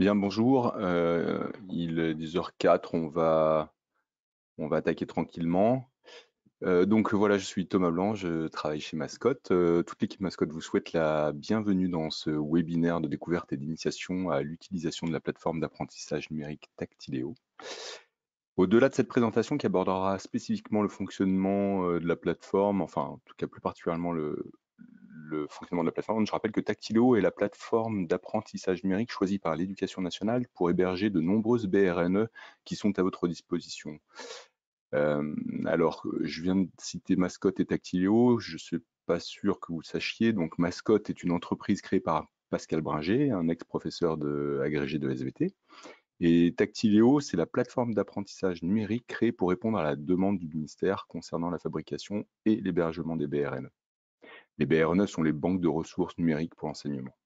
Bien, bonjour. Il est 10h04, on va attaquer tranquillement. Donc voilà, je suis Thomas Blanc, je travaille chez Mascotte. Toute l'équipe Mascotte vous souhaite la bienvenue dans ce webinaire de découverte et d'initiation à l'utilisation de la plateforme d'apprentissage numérique Tactiléo. Au-delà de cette présentation qui abordera spécifiquement le fonctionnement de la plateforme, enfin en tout cas plus particulièrement le fonctionnement de la plateforme, je rappelle que Tactiléo est la plateforme d'apprentissage numérique choisie par l'Éducation nationale pour héberger de nombreuses BRNE qui sont à votre disposition. Alors, je viens de citer Mascotte et Tactiléo, je ne suis pas sûr que vous le sachiez. Donc, Mascotte est une entreprise créée par Pascal Bringer, un ex-professeur agrégé de SVT. Et Tactiléo, c'est la plateforme d'apprentissage numérique créée pour répondre à la demande du ministère concernant la fabrication et l'hébergement des BRNE. Les BRNE sont les banques de ressources numériques pour l'enseignement.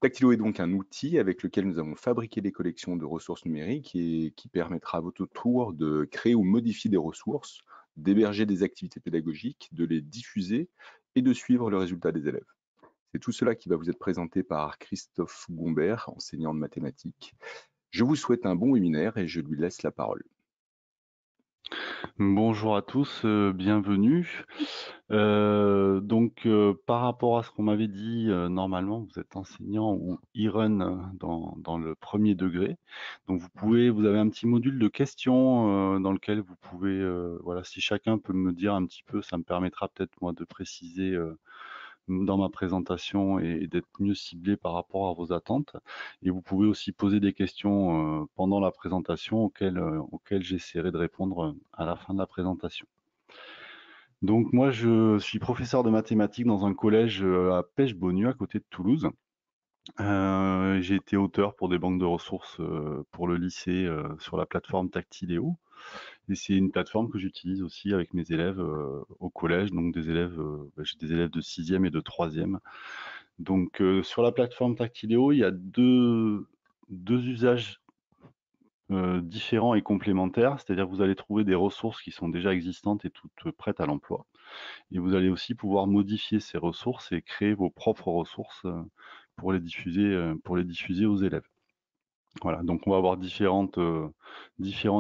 Tactilo est donc un outil avec lequel nous avons fabriqué des collections de ressources numériques et qui permettra à votre tour de créer ou modifier des ressources, d'héberger des activités pédagogiques, de les diffuser et de suivre le résultat des élèves. C'est tout cela qui va vous être présenté par Christophe Gombert, enseignant de mathématiques. Je vous souhaite un bon webinaire et je lui laisse la parole. Bonjour à tous, bienvenue. Par rapport à ce qu'on m'avait dit, normalement, vous êtes enseignant ou e-run dans le premier degré. Donc vous avez un petit module de questions, dans lequel vous pouvez, voilà, si chacun peut me dire un petit peu, ça me permettra peut-être moi de préciser, dans ma présentation et d'être mieux ciblé par rapport à vos attentes. Et vous pouvez aussi poser des questions pendant la présentation auxquelles j'essaierai de répondre à la fin de la présentation. Donc moi, je suis professeur de mathématiques dans un collège à Pêche-Beaulieu, à côté de Toulouse. J'ai été auteur pour des banques de ressources pour le lycée sur la plateforme Tactiléo. Et c'est une plateforme que j'utilise aussi avec mes élèves au collège, donc des élèves, j'ai des élèves de 6e et de 3e. Donc sur la plateforme Tactiléo, il y a deux usages différents et complémentaires, c'est-à-dire que vous allez trouver des ressources qui sont déjà existantes et toutes prêtes à l'emploi. Et vous allez aussi pouvoir modifier ces ressources et créer vos propres ressources pour les diffuser aux élèves. Voilà, donc on va avoir différents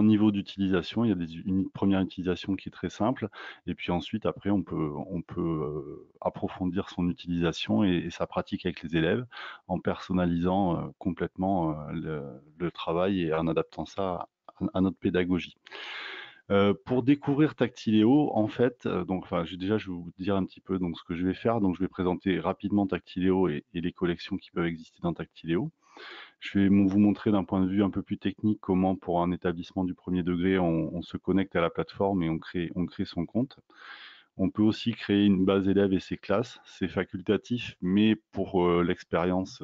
niveaux d'utilisation. Il y a une première utilisation qui est très simple, et puis ensuite, après, on peut approfondir son utilisation et sa pratique avec les élèves en personnalisant complètement le travail et en adaptant ça à notre pédagogie. Pour découvrir Tactiléo, en fait, je vais vous dire un petit peu donc ce que je vais faire. Donc je vais présenter rapidement Tactiléo et les collections qui peuvent exister dans Tactiléo. Je vais vous montrer d'un point de vue un peu plus technique comment, pour un établissement du premier degré, on se connecte à la plateforme et on crée son compte. On peut aussi créer une base élève et ses classes. C'est facultatif, mais pour l'expérience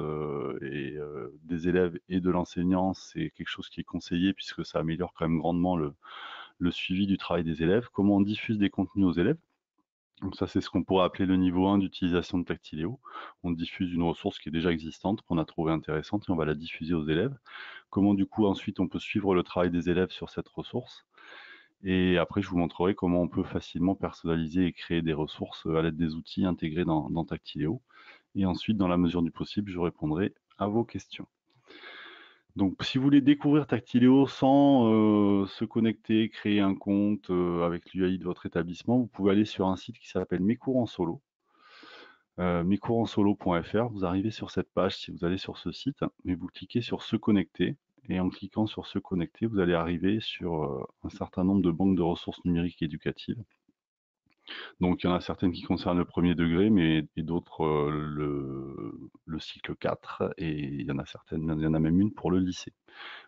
des élèves et de l'enseignant, c'est quelque chose qui est conseillé puisque ça améliore quand même grandement le suivi du travail des élèves. Comment on diffuse des contenus aux élèves. Donc ça, c'est ce qu'on pourrait appeler le niveau 1 d'utilisation de Tactiléo. On diffuse une ressource qui est déjà existante, qu'on a trouvée intéressante, et on va la diffuser aux élèves. Comment du coup ensuite on peut suivre le travail des élèves sur cette ressource. Et après, je vous montrerai comment on peut facilement personnaliser et créer des ressources à l'aide des outils intégrés dans Tactiléo. Et ensuite, dans la mesure du possible, je répondrai à vos questions. Donc, si vous voulez découvrir Tactiléo sans se connecter, créer un compte avec l'UAI de votre établissement, vous pouvez aller sur un site qui s'appelle Mes cours en solo. Mescoursenssolo.fr, vous arrivez sur cette page si vous allez sur ce site, et vous cliquez sur Se connecter. Et en cliquant sur Se connecter, vous allez arriver sur un certain nombre de banques de ressources numériques éducatives. Donc il y en a certaines qui concernent le premier degré, et d'autres le cycle 4, et il y en a même une pour le lycée.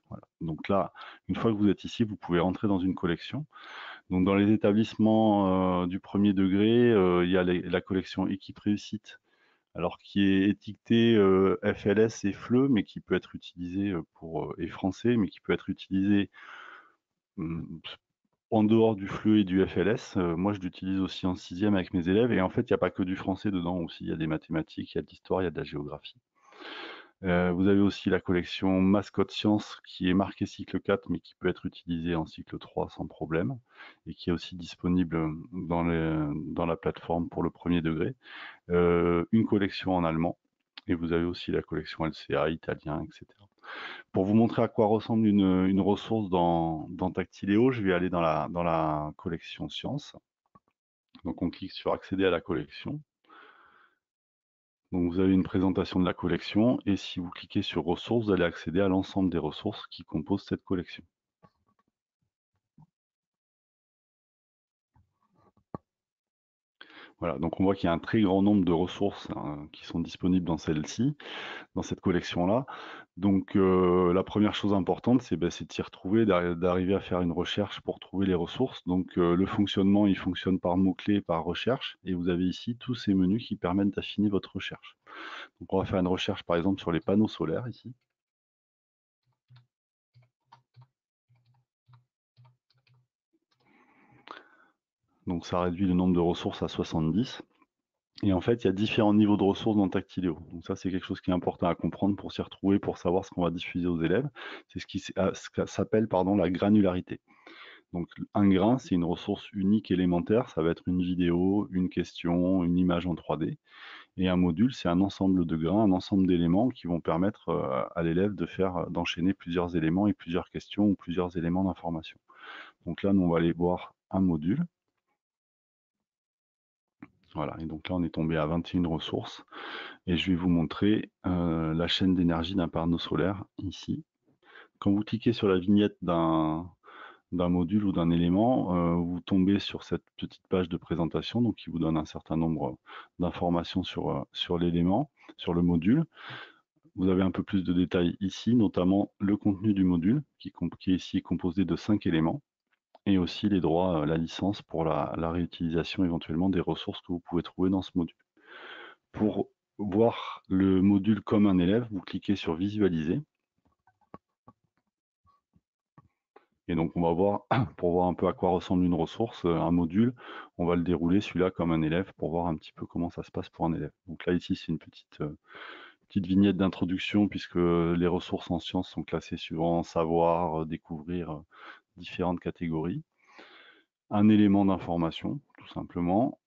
Voilà. Donc là, une fois que vous êtes ici, vous pouvez rentrer dans une collection. Donc dans les établissements du premier degré, il y a la collection Équipe Réussite, alors qui est étiqueté FLS et FLE, mais qui peut être utilisé et français, mais qui peut être utilisé en dehors du FLE et du FLS. Moi, je l'utilise aussi en 6e avec mes élèves, et en fait, il n'y a pas que du français dedans aussi, il y a des mathématiques, il y a de l'histoire, il y a de la géographie. Vous avez aussi la collection Mascotte Science qui est marquée cycle 4, mais qui peut être utilisée en cycle 3 sans problème, et qui est aussi disponible dans la plateforme pour le premier degré. Une collection en allemand, et vous avez aussi la collection LCA, italien, etc. Pour vous montrer à quoi ressemble une ressource dans Tactiléo, je vais aller dans la collection Sciences. Donc on clique sur accéder à la collection. Donc vous avez une présentation de la collection et si vous cliquez sur ressources, vous allez accéder à l'ensemble des ressources qui composent cette collection. Voilà, donc on voit qu'il y a un très grand nombre de ressources qui sont disponibles dans celle-ci, dans cette collection-là. Donc la première chose importante, c'est de s'y retrouver, d'arriver à faire une recherche pour trouver les ressources. Donc le fonctionnement, il fonctionne par mots-clés, par recherche, et vous avez ici tous ces menus qui permettent d'affiner votre recherche. Donc on va faire une recherche par exemple sur les panneaux solaires ici. Donc ça réduit le nombre de ressources à 70. Et en fait, il y a différents niveaux de ressources dans Tactiléo. Donc ça, c'est quelque chose qui est important à comprendre pour s'y retrouver, pour savoir ce qu'on va diffuser aux élèves. C'est ce qui s'appelle la granularité. Donc un grain, c'est une ressource unique élémentaire. Ça va être une vidéo, une question, une image en 3D. Et un module, c'est un ensemble de grains, un ensemble d'éléments qui vont permettre à l'élève d'enchaîner plusieurs éléments et plusieurs questions ou plusieurs éléments d'information. Donc là, nous, on va aller voir un module. Voilà, et donc là, on est tombé à 21 ressources. Et je vais vous montrer la chaîne d'énergie d'un panneau solaire ici. Quand vous cliquez sur la vignette d'un module ou d'un élément, vous tombez sur cette petite page de présentation, donc qui vous donne un certain nombre d'informations sur l'élément, sur le module. Vous avez un peu plus de détails ici, notamment le contenu du module, qui est ici composé de 5 éléments, et aussi les droits, la licence pour la réutilisation éventuellement des ressources que vous pouvez trouver dans ce module. Pour voir le module comme un élève, vous cliquez sur visualiser. Et donc on va voir, pour voir un peu à quoi ressemble une ressource, un module, on va le dérouler celui-là comme un élève pour voir un petit peu comment ça se passe pour un élève. Donc là ici c'est une petite vignette d'introduction puisque les ressources en sciences sont classées suivant savoir, découvrir différentes catégories. Un élément d'information, tout simplement.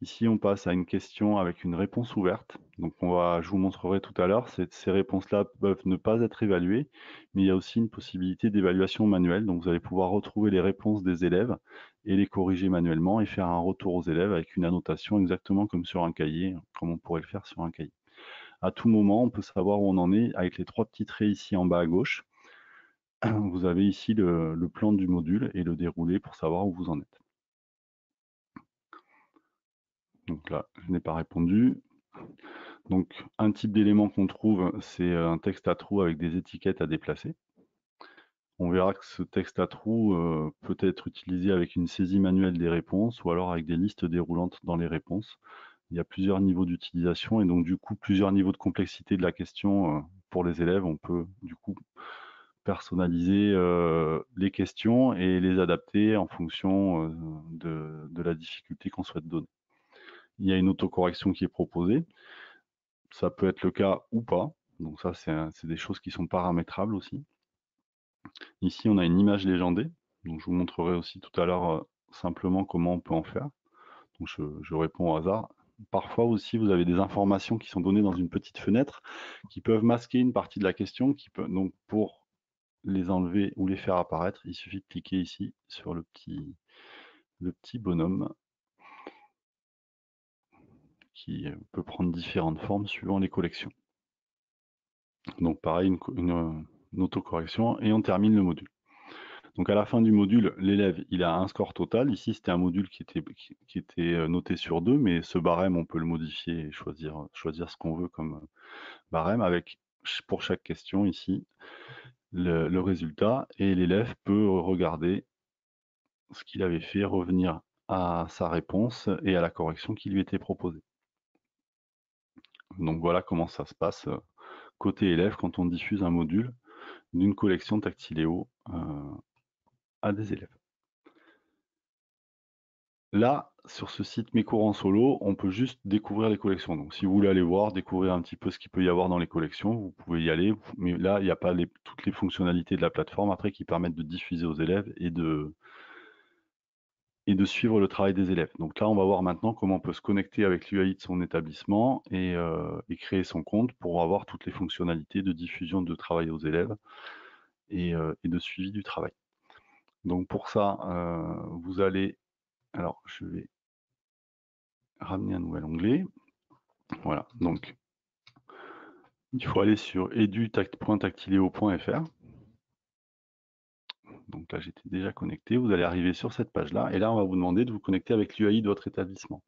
Ici, on passe à une question avec une réponse ouverte. Donc, je vous montrerai tout à l'heure, ces réponses-là peuvent ne pas être évaluées, mais il y a aussi une possibilité d'évaluation manuelle. Donc, vous allez pouvoir retrouver les réponses des élèves et les corriger manuellement et faire un retour aux élèves avec une annotation exactement comme sur un cahier, comme on pourrait le faire sur un cahier. À tout moment, on peut savoir où on en est avec les 3 petits traits ici en bas à gauche. Vous avez ici le plan du module et le déroulé pour savoir où vous en êtes. Donc là, je n'ai pas répondu. Donc un type d'élément qu'on trouve, c'est un texte à trous avec des étiquettes à déplacer. On verra que ce texte à trous peut être utilisé avec une saisie manuelle des réponses ou alors avec des listes déroulantes dans les réponses. Il y a plusieurs niveaux d'utilisation et donc du coup plusieurs niveaux de complexité de la question pour les élèves. On peut du coup personnaliser les questions et les adapter en fonction de la difficulté qu'on souhaite donner. Il y a une autocorrection qui est proposée. Ça peut être le cas ou pas. Donc ça, c'est des choses qui sont paramétrables aussi. Ici, on a une image légendée. Donc je vous montrerai aussi tout à l'heure simplement comment on peut en faire. Donc je réponds au hasard. Parfois aussi, vous avez des informations qui sont données dans une petite fenêtre qui peuvent masquer une partie de la question. Donc pour les enlever ou les faire apparaître, il suffit de cliquer ici sur le petit bonhomme qui peut prendre différentes formes suivant les collections. Donc pareil, une autocorrection et on termine le module. Donc à la fin du module, l'élève il a un score total. Ici c'était un module qui était noté sur 2, mais ce barème on peut le modifier et choisir ce qu'on veut comme barème avec pour chaque question ici le résultat et l'élève peut regarder ce qu'il avait fait, revenir à sa réponse et à la correction qui lui était proposée. Donc voilà comment ça se passe côté élève quand on diffuse un module d'une collection Tactiléo à des élèves. Là, sur ce site Mes cours en solo, on peut juste découvrir les collections. Donc si vous voulez aller voir, découvrir un petit peu ce qu'il peut y avoir dans les collections, vous pouvez y aller. Mais là, il n'y a pas toutes les fonctionnalités de la plateforme après qui permettent de diffuser aux élèves et de et de suivre le travail des élèves. Donc là, on va voir maintenant comment on peut se connecter avec l'UAI de son établissement et créer son compte pour avoir toutes les fonctionnalités de diffusion de travail aux élèves et de suivi du travail. Donc pour ça, vous allez, alors je vais ramener un nouvel onglet. Voilà, donc il faut aller sur edu.tactileo.fr. Donc là, j'étais déjà connecté. Vous allez arriver sur cette page-là. Et là, on va vous demander de vous connecter avec l'UAI de votre établissement.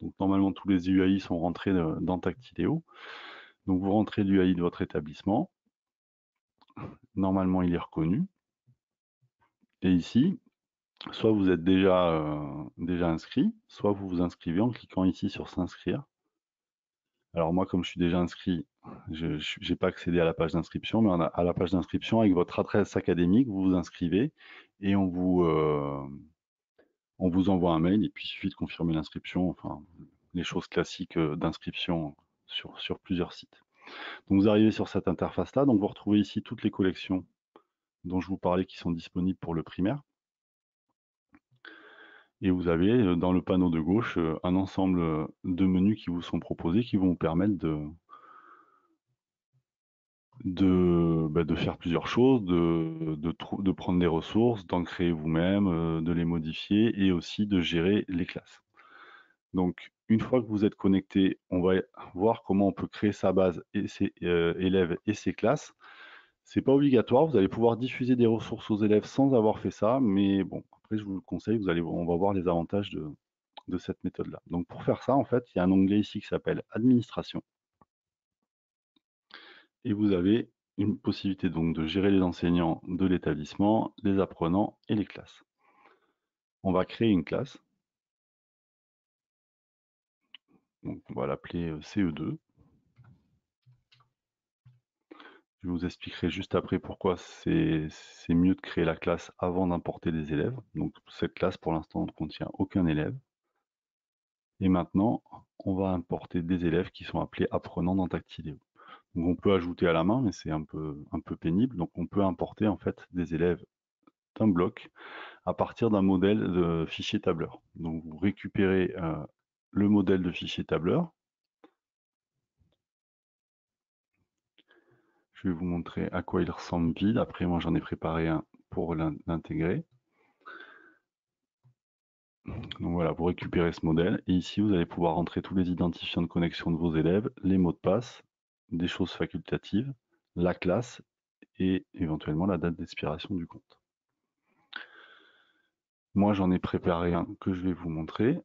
Donc normalement, tous les UAI sont rentrés dans Tactileo. Donc vous rentrez l'UAI de votre établissement. Normalement, il est reconnu. Et ici, soit vous êtes déjà inscrit, soit vous vous inscrivez en cliquant ici sur s'inscrire. Alors moi, comme je suis déjà inscrit, je n'ai pas accédé à la page d'inscription, mais à la page d'inscription, avec votre adresse académique, vous vous inscrivez et on vous envoie un mail et puis il suffit de confirmer l'inscription, enfin les choses classiques d'inscription sur plusieurs sites. Donc vous arrivez sur cette interface-là, donc vous retrouvez ici toutes les collections dont je vous parlais qui sont disponibles pour le primaire. Et vous avez dans le panneau de gauche un ensemble de menus qui vous sont proposés qui vont vous permettre de faire plusieurs choses, de prendre des ressources, d'en créer vous-même, de les modifier et aussi de gérer les classes. Donc, une fois que vous êtes connecté, on va voir comment on peut créer sa base et ses élèves et ses classes. C'est pas obligatoire, vous allez pouvoir diffuser des ressources aux élèves sans avoir fait ça, mais bon, après je vous le conseille, on va voir les avantages de cette méthode-là. Donc pour faire ça, en fait, il y a un onglet ici qui s'appelle Administration. Et vous avez une possibilité donc de gérer les enseignants de l'établissement, les apprenants et les classes. On va créer une classe. Donc on va l'appeler CE2. Je vous expliquerai juste après pourquoi c'est mieux de créer la classe avant d'importer des élèves. Donc cette classe pour l'instant ne contient aucun élève. Et maintenant, on va importer des élèves qui sont appelés apprenants dans Tactileo. Donc on peut ajouter à la main, mais c'est un peu pénible. Donc on peut importer en fait des élèves d'un bloc à partir d'un modèle de fichier tableur. Donc vous récupérez le modèle de fichier tableur. Je vais vous montrer à quoi il ressemble vide. Après, moi j'en ai préparé un pour l'intégrer. Donc voilà, vous récupérez ce modèle et ici vous allez pouvoir entrer tous les identifiants de connexion de vos élèves, les mots de passe, des choses facultatives, la classe et éventuellement la date d'expiration du compte. Moi j'en ai préparé un que je vais vous montrer.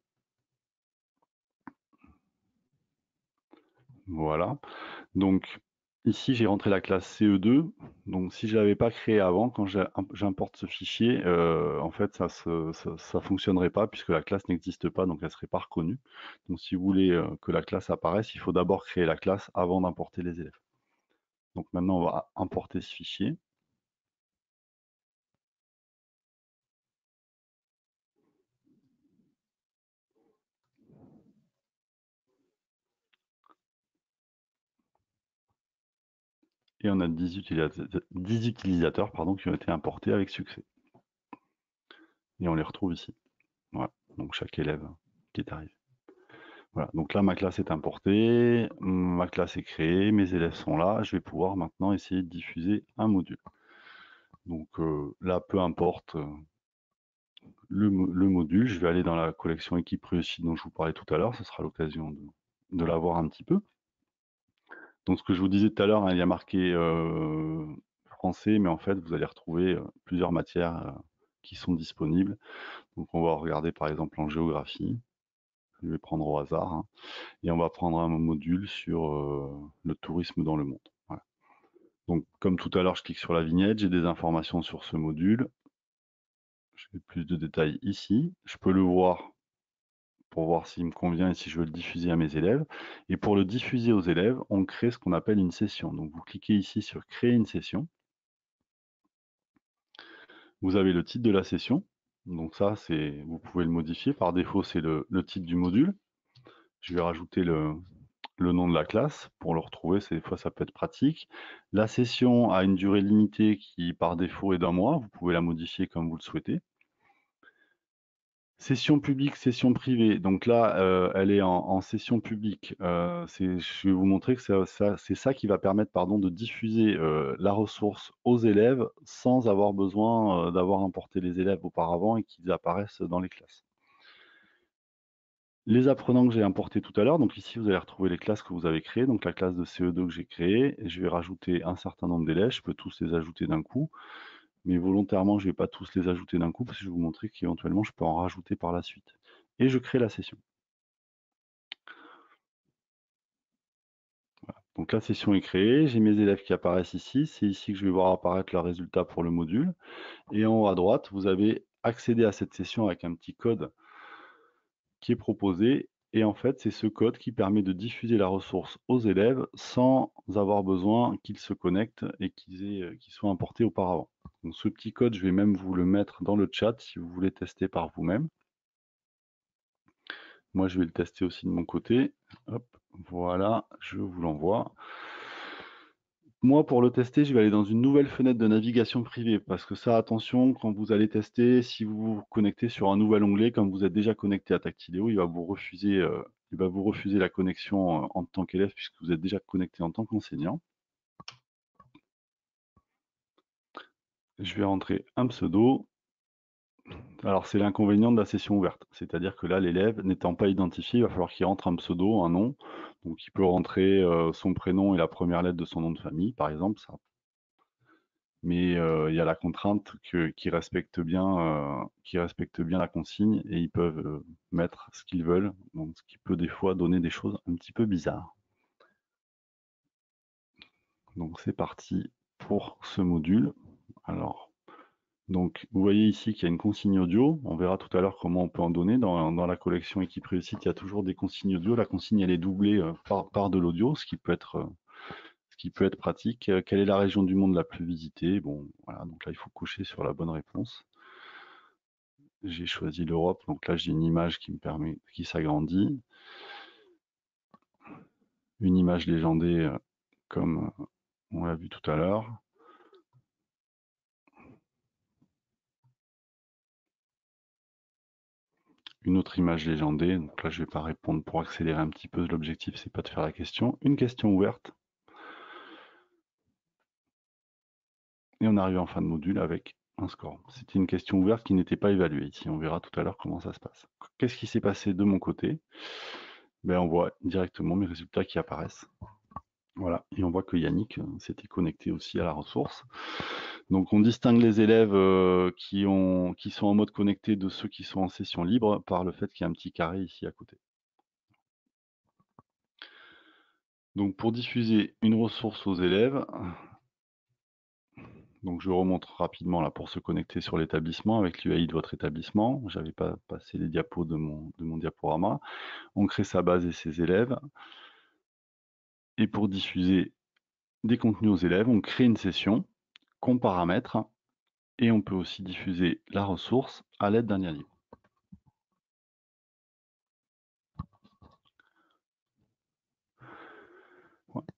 Voilà. Donc ici j'ai rentré la classe CE2. Donc si je l'avais pas créé avant, quand j'importe ce fichier, en fait ça fonctionnerait pas puisque la classe n'existe pas, donc elle serait pas reconnue. Donc si vous voulez que la classe apparaisse, il faut d'abord créer la classe avant d'importer les élèves. Donc maintenant on va importer ce fichier. Et on a 10 utilisateurs qui ont été importés avec succès. Et on les retrouve ici. Voilà, donc chaque élève qui est arrivé. Voilà, donc là ma classe est importée, ma classe est créée, mes élèves sont là, je vais pouvoir maintenant essayer de diffuser un module. Donc là, peu importe le module, je vais aller dans la collection équipe réussie dont je vous parlais tout à l'heure, ce sera l'occasion de la voir un petit peu. Donc ce que je vous disais tout à l'heure, hein, il y a marqué français, mais en fait vous allez retrouver plusieurs matières qui sont disponibles. Donc on va regarder par exemple en géographie, je vais prendre au hasard, hein, et on va prendre un module sur le tourisme dans le monde. Voilà. Donc comme tout à l'heure, je clique sur la vignette, j'ai des informations sur ce module. J'ai plus de détails ici. Je peux le voir pour voir s'il me convient et si je veux le diffuser à mes élèves. Et pour le diffuser aux élèves, on crée ce qu'on appelle une session. Donc vous cliquez ici sur créer une session. Vous avez le titre de la session. Donc ça, vous pouvez le modifier. Par défaut, c'est le titre du module. Je vais rajouter le nom de la classe pour le retrouver. Des fois, ça peut être pratique. La session a une durée limitée qui, par défaut, est d'1 mois. Vous pouvez la modifier comme vous le souhaitez. Session publique, session privée. Donc là, elle est en session publique. Je vais vous montrer que c'est ça qui va permettre, pardon, de diffuser la ressource aux élèves sans avoir besoin d'avoir importé les élèves auparavant et qu'ils apparaissent dans les classes. Les apprenants que j'ai importés tout à l'heure, donc ici vous allez retrouver les classes que vous avez créées, donc la classe de CE2 que j'ai créée, et je vais rajouter un certain nombre d'élèves, je peux tous les ajouter d'un coup, mais volontairement je ne vais pas tous les ajouter d'un coup parce que je vais vous montrer qu'éventuellement je peux en rajouter par la suite. Et je crée la session. Voilà. Donc la session est créée, j'ai mes élèves qui apparaissent ici, c'est ici que je vais voir apparaître leurs résultats pour le module, et en haut à droite vous avez accédé à cette session avec un petit code qui est proposé. Et en fait, c'est ce code qui permet de diffuser la ressource aux élèves sans avoir besoin qu'ils se connectent et qu'ils soient importés auparavant. Donc ce petit code, je vais même vous le mettre dans le chat si vous voulez tester par vous-même. Moi, je vais le tester aussi de mon côté. Hop, voilà, je vous l'envoie. Moi, pour le tester, je vais aller dans une nouvelle fenêtre de navigation privée parce que ça, attention, quand vous allez tester, si vous vous connectez sur un nouvel onglet, comme vous êtes déjà connecté à Tactileo, il va vous refuser la connexion en tant qu'élève puisque vous êtes déjà connecté en tant qu'enseignant. Je vais rentrer un pseudo. Alors, c'est l'inconvénient de la session ouverte, c'est-à-dire que là, l'élève n'étant pas identifié, il va falloir qu'il rentre un pseudo, un nom. Donc, il peut rentrer son prénom et la première lettre de son nom de famille, par exemple, ça. Mais il y a la contrainte qui respecte bien la consigne et ils peuvent mettre ce qu'ils veulent, donc ce qui peut des fois donner des choses un petit peu bizarres. Donc c'est parti pour ce module. Alors, donc vous voyez ici qu'il y a une consigne audio. On verra tout à l'heure comment on peut en donner. Dans la collection Équipe Réussite, il y a toujours des consignes audio. La consigne, elle est doublée par de l'audio, ce qui peut être pratique. Quelle est la région du monde la plus visitée? Bon, voilà, donc là, il faut cocher sur la bonne réponse. J'ai choisi l'Europe, donc là, j'ai une image qui s'agrandit. Une image légendée, comme on l'a vu tout à l'heure. Une autre image légendée, donc là, je ne vais pas répondre pour accélérer un petit peu. L'objectif, c'est pas de faire la question. Une question ouverte. Et on arrive en fin de module avec un score. C'était une question ouverte qui n'était pas évaluée ici. On verra tout à l'heure comment ça se passe. Qu'est-ce qui s'est passé de mon côté? Ben, on voit directement mes résultats qui apparaissent. Voilà, et on voit que Yannick s'était connecté aussi à la ressource. Donc on distingue les élèves qui sont en mode connecté de ceux qui sont en session libre par le fait qu'il y a un petit carré ici à côté. Donc pour diffuser une ressource aux élèves, donc je remonte rapidement là pour se connecter sur l'établissement avec l'UAI de votre établissement. Je n'avais pas passé les diapos de mon diaporama. On crée sa base et ses élèves. Et pour diffuser des contenus aux élèves, on crée une session qu'on paramètre et on peut aussi diffuser la ressource à l'aide d'un lien libre.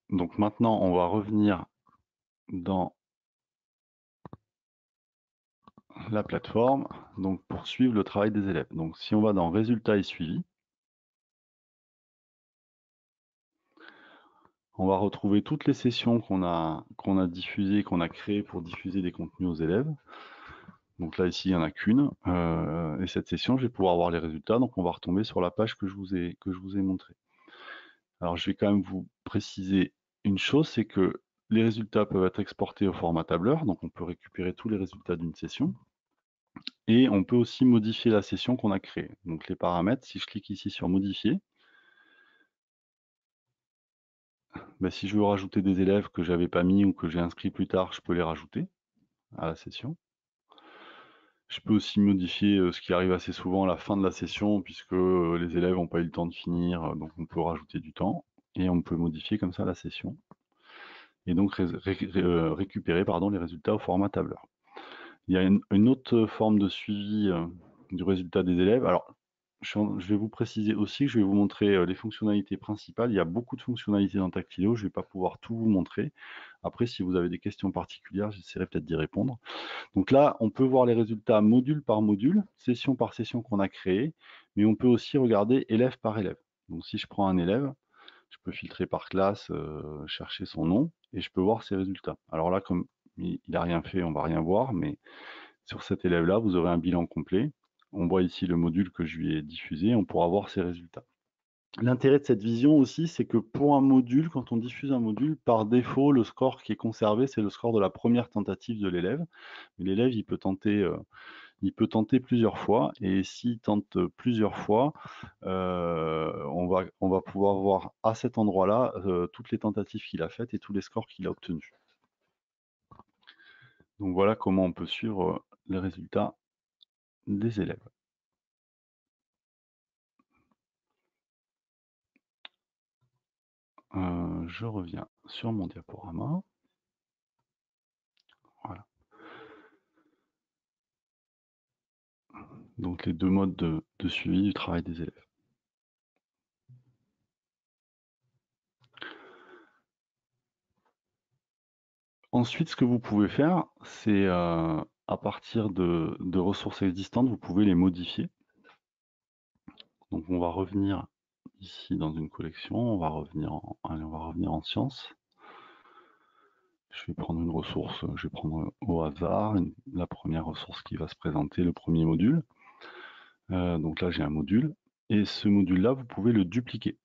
Donc maintenant, on va revenir dans la plateforme donc pour suivre le travail des élèves. Donc si on va dans Résultats et suivi, on va retrouver toutes les sessions qu'on a diffusées, qu'on a créées pour diffuser des contenus aux élèves. Donc là, ici, il n'y en a qu'une. Et cette session, je vais pouvoir voir les résultats. Donc on va retomber sur la page que je vous ai montrée. Alors je vais quand même vous préciser une chose, c'est que les résultats peuvent être exportés au format tableur. Donc on peut récupérer tous les résultats d'une session. Et on peut aussi modifier la session qu'on a créée. Donc les paramètres, si je clique ici sur modifier, ben, si je veux rajouter des élèves que j'avais pas mis ou que j'ai inscrits plus tard, je peux les rajouter à la session. Je peux aussi modifier ce qui arrive assez souvent à la fin de la session puisque les élèves n'ont pas eu le temps de finir, donc on peut rajouter du temps et on peut modifier comme ça la session et donc récupérer les résultats au format tableur. Il y a une autre forme de suivi du résultat des élèves. Alors, je vais vous préciser aussi que je vais vous montrer les fonctionnalités principales. Il y a beaucoup de fonctionnalités dans Tactilio, je ne vais pas pouvoir tout vous montrer. Après, si vous avez des questions particulières, j'essaierai peut-être d'y répondre. Donc là, on peut voir les résultats module par module, session par session qu'on a créé, mais on peut aussi regarder élève par élève. Donc si je prends un élève, je peux filtrer par classe, chercher son nom, et je peux voir ses résultats. Alors là, comme il n'a rien fait, on ne va rien voir, mais sur cet élève-là, vous aurez un bilan complet. On voit ici le module que je lui ai diffusé, on pourra voir ses résultats. L'intérêt de cette vision aussi, c'est que pour un module, quand on diffuse un module, par défaut, le score qui est conservé, c'est le score de la première tentative de l'élève. Mais l'élève, il peut tenter plusieurs fois, et s'il tente plusieurs fois, on va pouvoir voir à cet endroit-là toutes les tentatives qu'il a faites et tous les scores qu'il a obtenus. Donc voilà comment on peut suivre les résultats des élèves. Je reviens sur mon diaporama. Voilà. Donc les deux modes de suivi du travail des élèves. Ensuite, ce que vous pouvez faire, c'est à partir de ressources existantes, vous pouvez les modifier. Donc on va revenir ici dans une collection, on va revenir en sciences. Je vais prendre une ressource, je vais prendre au hasard la première ressource qui va se présenter, le premier module. Donc là j'ai un module, et ce module-là, vous pouvez le dupliquer.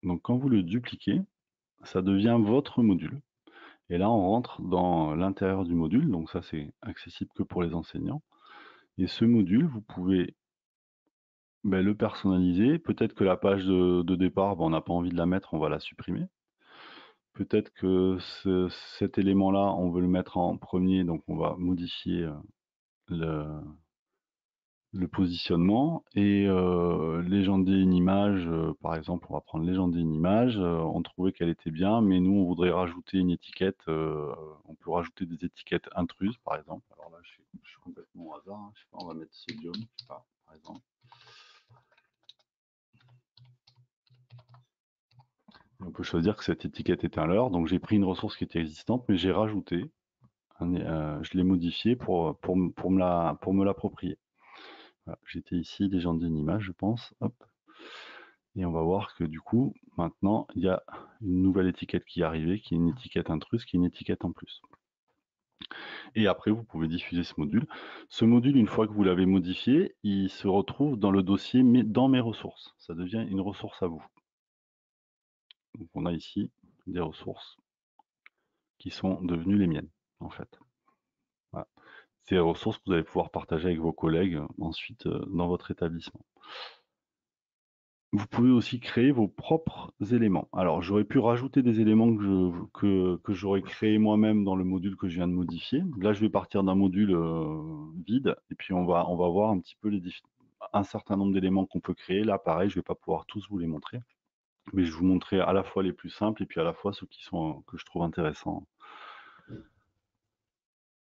Donc quand vous le dupliquez, ça devient votre module. Et là, on rentre dans l'intérieur du module, donc ça c'est accessible que pour les enseignants. Et ce module, vous pouvez le personnaliser. Peut-être que la page de départ, on n'a pas envie de la mettre, on va la supprimer. Peut-être que cet élément-là, on veut le mettre en premier, donc on va modifier le positionnement. Et légender une image, par exemple, on va prendre légender une image, on trouvait qu'elle était bien, mais nous, on voudrait rajouter une étiquette, on peut rajouter des étiquettes intruses, par exemple. Alors là, je suis complètement au hasard, hein. Je sais pas, on va mettre sodium, je sais pas, par exemple. On peut choisir que cette étiquette est un leurre, donc j'ai pris une ressource qui était existante, mais j'ai rajouté, je l'ai modifiée pour me l'approprier. Voilà, j'étais ici, légender une image, je pense. Hop. Et on va voir que du coup, maintenant, il y a une nouvelle étiquette qui est arrivée, qui est une étiquette intruse, qui est une étiquette en plus. Et après, vous pouvez diffuser ce module. Ce module, une fois que vous l'avez modifié, il se retrouve dans le dossier dans mes ressources. Ça devient une ressource à vous. Donc on a ici des ressources qui sont devenues les miennes, en fait. Voilà. C'est des ressources que vous allez pouvoir partager avec vos collègues ensuite dans votre établissement. Vous pouvez aussi créer vos propres éléments. Alors, j'aurais pu rajouter des éléments que j'aurais créés moi-même dans le module que je viens de modifier. Là, je vais partir d'un module vide, et puis on va voir un petit peu un certain nombre d'éléments qu'on peut créer. Là, pareil, je ne vais pas pouvoir tous vous les montrer, mais je vous montrer à la fois les plus simples et puis à la fois ceux que je trouve intéressants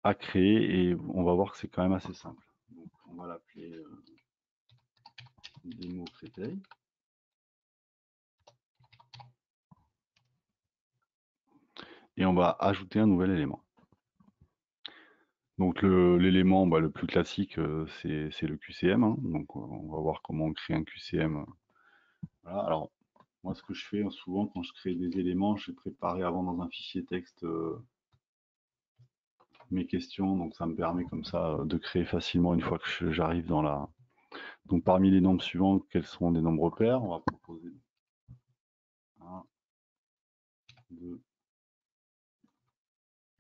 à créer, et on va voir que c'est quand même assez simple. Donc, on va l'appeler démo créteil. Et on va ajouter un nouvel élément. Donc l'élément le plus classique, c'est le QCM, hein. Donc on va voir comment on crée un QCM. Voilà. Alors moi, ce que je fais souvent quand je crée des éléments, j'ai préparé avant dans un fichier texte mes questions, donc ça me permet comme ça de créer facilement une fois que j'arrive dans la... Donc parmi les nombres suivants, quels sont des nombres pairs? On va proposer 1, 2,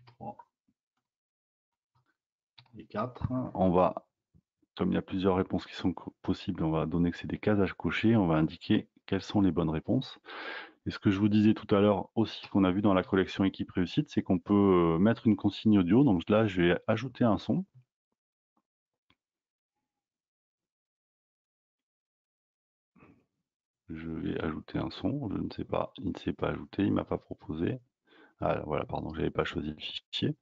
3 et 4. On va, comme il y a plusieurs réponses qui sont possibles, on va donner que c'est des cases à cocher, on va indiquer quelles sont les bonnes réponses. Et ce que je vous disais tout à l'heure aussi, qu'on a vu dans la collection équipe réussite, c'est qu'on peut mettre une consigne audio. Donc là, je vais ajouter un son. Je vais ajouter un son. Je ne sais pas, il ne s'est pas ajouté, il ne m'a pas proposé. Ah, voilà, pardon, j'avais pas choisi le fichier.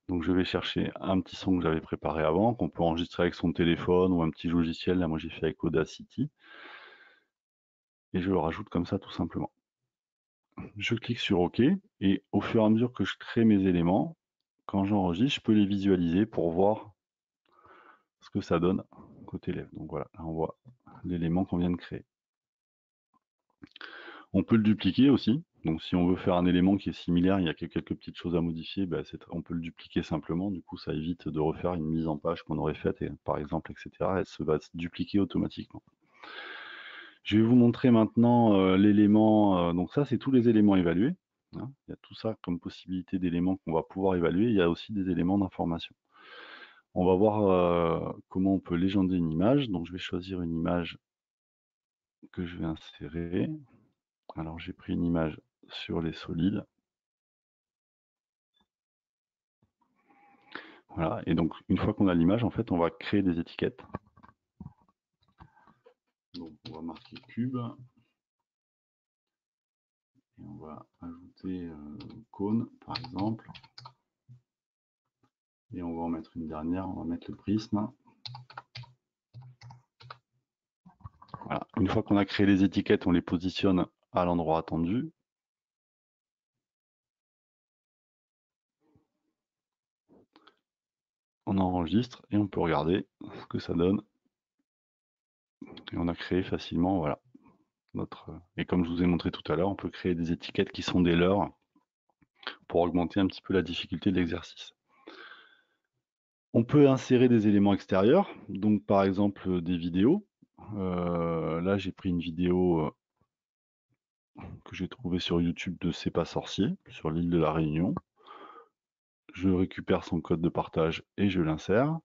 Donc je vais chercher un petit son que j'avais préparé avant, qu'on peut enregistrer avec son téléphone ou un petit logiciel. Là, moi, j'ai fait avec Audacity. Et je le rajoute comme ça, tout simplement. Je clique sur OK. Et au fur et à mesure que je crée mes éléments, quand j'enregistre, je peux les visualiser pour voir ce que ça donne côté lèvres. Donc voilà, là, on voit l'élément qu'on vient de créer. On peut le dupliquer aussi. Donc si on veut faire un élément qui est similaire, il y a quelques petites choses à modifier, ben, on peut le dupliquer simplement. Du coup, ça évite de refaire une mise en page qu'on aurait faite, par exemple, etc. Elle va se dupliquer automatiquement. Je vais vous montrer maintenant l'élément. Donc ça, c'est tous les éléments évalués. Hein. Il y a tout ça comme possibilité d'éléments qu'on va pouvoir évaluer. Il y a aussi des éléments d'information. On va voir comment on peut légender une image. Donc je vais choisir une image que je vais insérer. Alors j'ai pris une image sur les solides. Voilà, et donc une fois qu'on a l'image, en fait, on va créer des étiquettes. Donc on va marquer cube. Et on va ajouter cône, par exemple. Et on va en mettre une dernière, on va mettre le prisme. Voilà. Une fois qu'on a créé les étiquettes, on les positionne à l'endroit attendu. On enregistre et on peut regarder ce que ça donne. Et on a créé facilement, voilà, notre... Et comme je vous ai montré tout à l'heure, on peut créer des étiquettes qui sont des leurs pour augmenter un petit peu la difficulté de l'exercice. On peut insérer des éléments extérieurs, donc par exemple des vidéos. Là, j'ai pris une vidéo que j'ai trouvée sur YouTube de C'est pas sorcier, sur l'île de la Réunion. Je récupère son code de partage et je l'insère.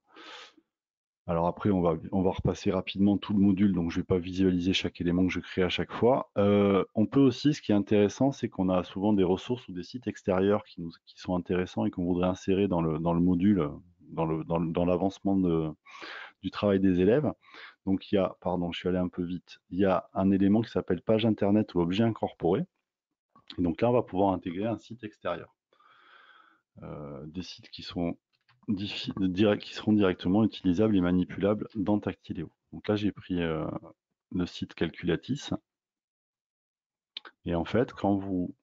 Alors après, on va repasser rapidement tout le module, donc je ne vais pas visualiser chaque élément que je crée à chaque fois. On peut aussi, ce qui est intéressant, c'est qu'on a souvent des ressources ou des sites extérieurs qui sont intéressants et qu'on voudrait insérer dans le module, dans l'avancement du travail des élèves. Donc il y a, pardon, je suis allé un peu vite, il y a un élément qui s'appelle page internet ou objet incorporé. Et donc là, on va pouvoir intégrer un site extérieur. Des sites qui seront directement utilisables et manipulables dans Tactiléo. Donc là, j'ai pris le site Calculatis. Et en fait, quand vous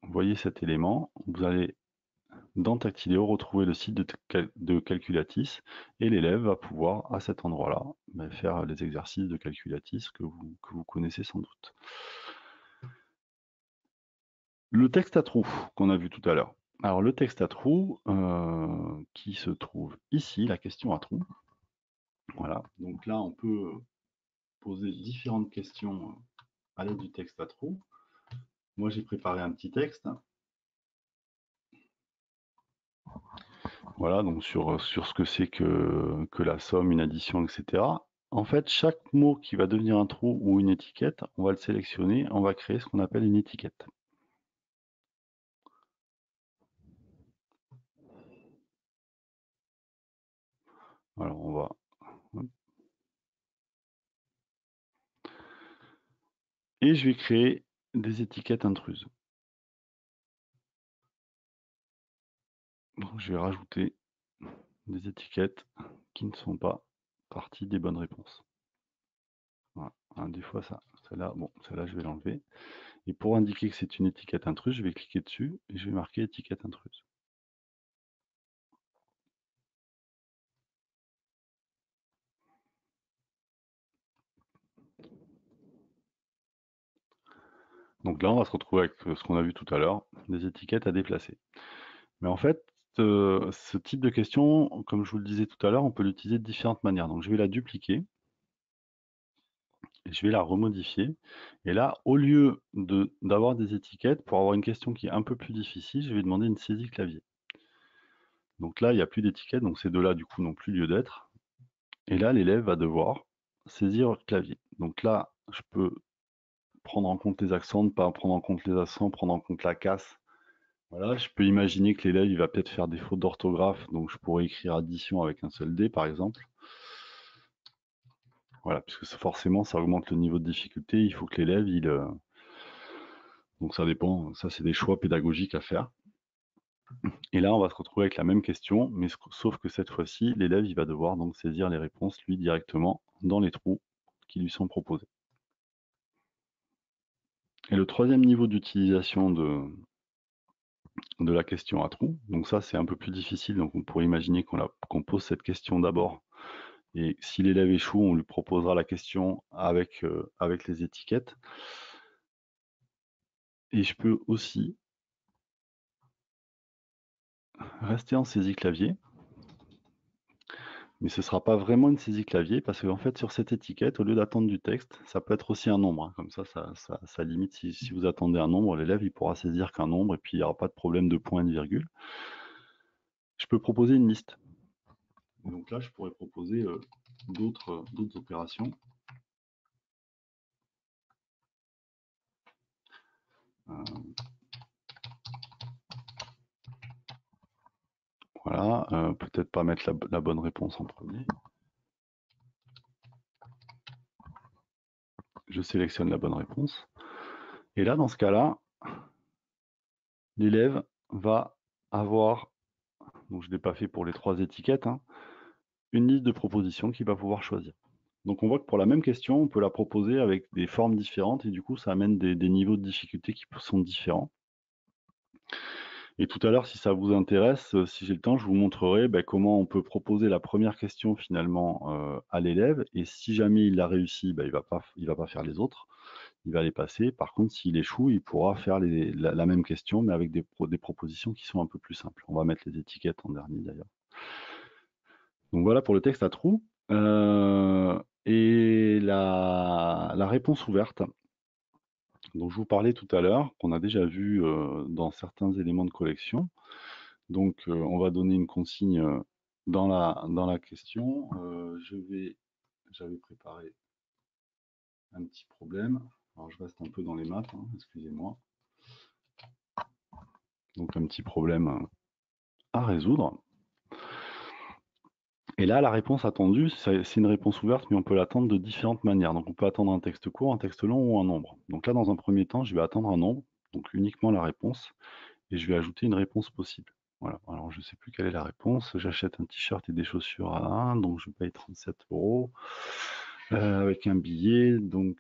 voyez cet élément, vous allez dans Tactiléo retrouver le site de Calculatis et l'élève va pouvoir, à cet endroit-là, faire les exercices de Calculatis que vous connaissez sans doute. Le texte à trous qu'on a vu tout à l'heure. Alors le texte à trous qui se trouve ici, la question à trous. Voilà, donc là on peut poser différentes questions à l'aide du texte à trous. Moi j'ai préparé un petit texte. Voilà, donc sur ce que c'est que la somme, une addition, etc. En fait, chaque mot qui va devenir un trou ou une étiquette, on va le sélectionner, on va créer ce qu'on appelle une étiquette. Alors on va... Et je vais créer des étiquettes intruses. Donc je vais rajouter des étiquettes qui ne sont pas partie des bonnes réponses. Voilà. Des fois, celle-là, bon, celle-là, je vais l'enlever. Et pour indiquer que c'est une étiquette intruse, je vais cliquer dessus et je vais marquer étiquette intruse. Donc là, on va se retrouver avec ce qu'on a vu tout à l'heure, des étiquettes à déplacer. Mais en fait, ce type de question, comme je vous le disais tout à l'heure, on peut l'utiliser de différentes manières. Donc je vais la dupliquer. Et je vais la remodifier. Et là, au lieu d'avoir des étiquettes, pour avoir une question qui est un peu plus difficile, je vais demander une saisie clavier. Donc là, il n'y a plus d'étiquette, donc ces deux-là, du coup, n'ont plus lieu d'être. Et là, l'élève va devoir saisir le clavier. Donc là, je peux prendre en compte les accents, ne pas prendre en compte les accents, prendre en compte la casse. Voilà, je peux imaginer que l'élève, il va peut-être faire des fautes d'orthographe, donc je pourrais écrire addition avec un seul D, par exemple. Voilà, puisque forcément, ça augmente le niveau de difficulté. Il faut que l'élève, Donc ça dépend, ça c'est des choix pédagogiques à faire. Et là, on va se retrouver avec la même question, mais sauf que cette fois-ci, l'élève il va devoir donc saisir les réponses lui directement dans les trous qui lui sont proposés. Et le troisième niveau d'utilisation de la question à trous, donc ça c'est un peu plus difficile, donc on pourrait imaginer qu'on pose cette question d'abord, et si l'élève échoue, on lui proposera la question avec les étiquettes. Et je peux aussi rester en saisie clavier, mais ce ne sera pas vraiment une saisie clavier, parce qu'en fait, sur cette étiquette, au lieu d'attendre du texte, ça peut être aussi un nombre, hein. Comme ça limite, si vous attendez un nombre, l'élève il pourra saisir qu'un nombre, et puis il n'y aura pas de problème de point et de virgule. Je peux proposer une liste. Et donc là, je pourrais proposer d'autres opérations. Voilà, peut-être pas mettre la bonne réponse en premier. Je sélectionne la bonne réponse. Et là, dans ce cas-là, l'élève va avoir, donc je ne l'ai pas fait pour les 3 étiquettes, hein, une liste de propositions qu'il va pouvoir choisir. Donc on voit que pour la même question, on peut la proposer avec des formes différentes, et du coup ça amène des niveaux de difficulté qui sont différents. Et tout à l'heure, si ça vous intéresse, si j'ai le temps, je vous montrerai comment on peut proposer la première question finalement à l'élève, et si jamais il l'a réussi, il va pas faire les autres, il va les passer. Par contre, s'il échoue, il pourra faire la même question, mais avec des propositions qui sont un peu plus simples. On va mettre les étiquettes en dernier d'ailleurs. Donc voilà pour le texte à trous. Et la réponse ouverte, dont je vous parlais tout à l'heure, qu'on a déjà vu dans certains éléments de collection. Donc on va donner une consigne dans la question. J'avais préparé un petit problème. Alors je reste un peu dans les maths, hein, excusez-moi. Donc un petit problème à résoudre. Et là, la réponse attendue, c'est une réponse ouverte, mais on peut l'attendre de différentes manières. Donc on peut attendre un texte court, un texte long ou un nombre. Donc là, dans un premier temps, je vais attendre un nombre, donc uniquement la réponse, et je vais ajouter une réponse possible. Voilà, alors je ne sais plus quelle est la réponse. J'achète un t-shirt et des chaussures à 1, donc je paye 37 € avec un billet, donc